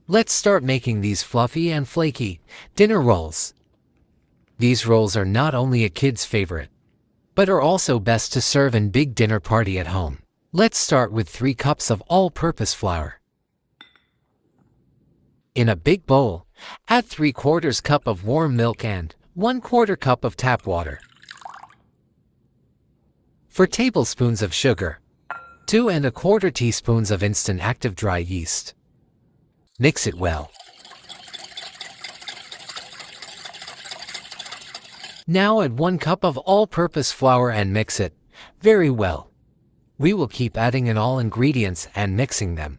Let's start making these fluffy and flaky dinner rolls. These rolls are not only a kid's favorite, but are also best to serve in big dinner party at home. Let's start with 3 cups of all-purpose flour. In a big bowl, add 3/4 cup of warm milk and 1/4 cup of tap water. 4 tablespoons of sugar, 2 1/4 teaspoons of instant active dry yeast. Mix it well. Now add 1 cup of all-purpose flour and mix it very well. We will keep adding in all ingredients and mixing them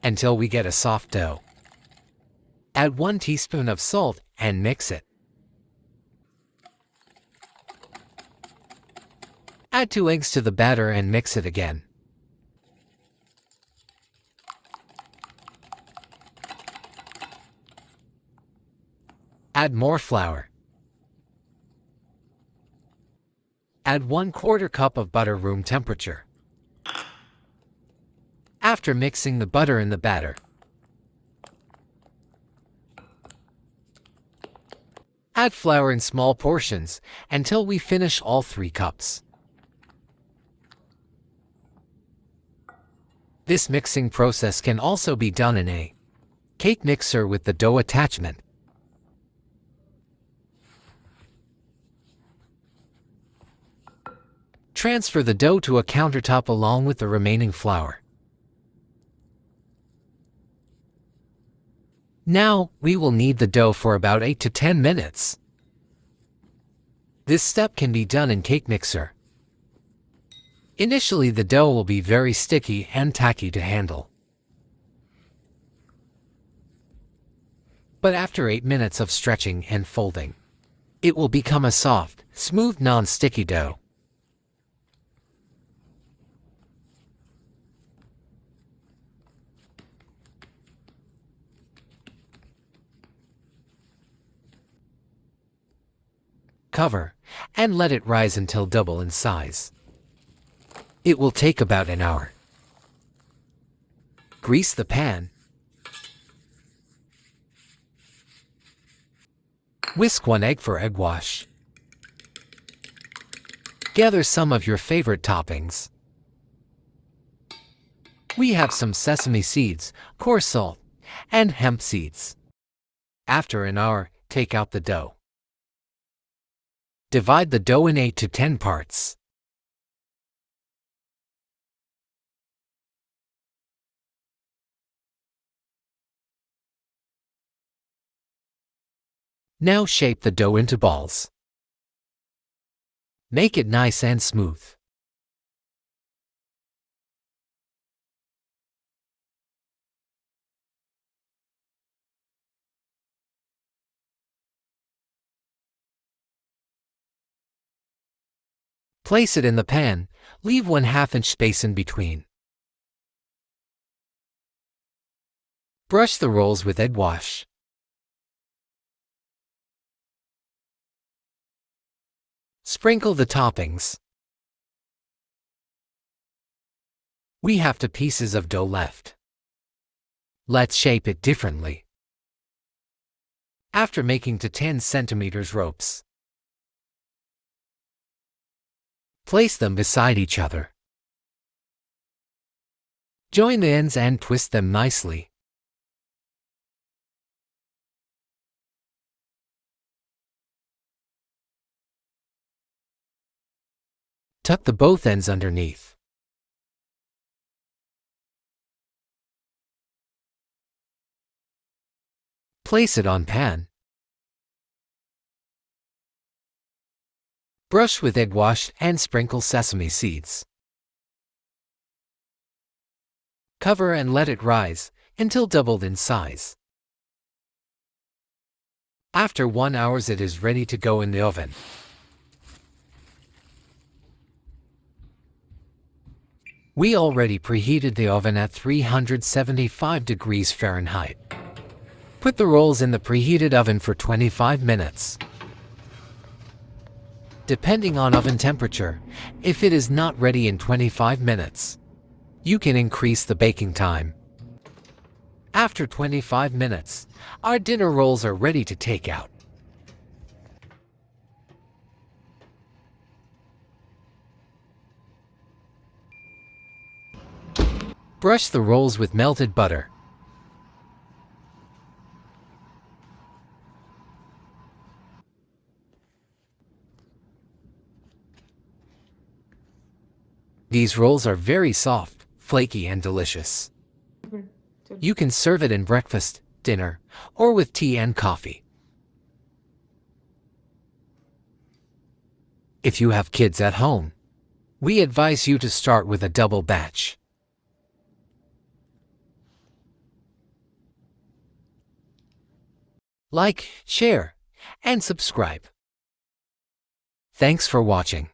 until we get a soft dough. Add 1 teaspoon of salt and mix it. Add 2 eggs to the batter and mix it again. Add more flour. Add 1/4 cup of butter room temperature. After mixing the butter in the batter, add flour in small portions until we finish all 3 cups. This mixing process can also be done in a cake mixer with the dough attachment. Transfer the dough to a countertop along with the remaining flour. Now, we will knead the dough for about 8 to 10 minutes. This step can be done in cake mixer. Initially, the dough will be very sticky and tacky to handle. But after 8 minutes of stretching and folding, it will become a soft, smooth, non-sticky dough. Cover and let it rise until double in size. It will take about an hour. Grease the pan. Whisk 1 egg for egg wash. Gather some of your favorite toppings. We have some sesame seeds, coarse salt, and hemp seeds. After an hour, take out the dough. Divide the dough in 8 to 10 parts. Now shape the dough into balls. Make it nice and smooth. Place it in the pan. Leave 1/2 inch space in between. Brush the rolls with egg wash. Sprinkle the toppings. We have 2 pieces of dough left. Let's shape it differently. After making to 10 centimeters ropes, place them beside each other. Join the ends and twist them nicely. Tuck the both ends underneath. Place it on pan. Brush with egg wash and sprinkle sesame seeds. Cover and let it rise until doubled in size. After 1 hour, it is ready to go in the oven. We already preheated the oven at 375 degrees Fahrenheit. Put the rolls in the preheated oven for 25 minutes. Depending on oven temperature, if it is not ready in 25 minutes, you can increase the baking time. After 25 minutes, our dinner rolls are ready to take out. Brush the rolls with melted butter. These rolls are very soft, flaky, and delicious. You can serve it in breakfast, dinner, or with tea and coffee. If you have kids at home, we advise you to start with a double batch. Like, share, and subscribe. Thanks for watching.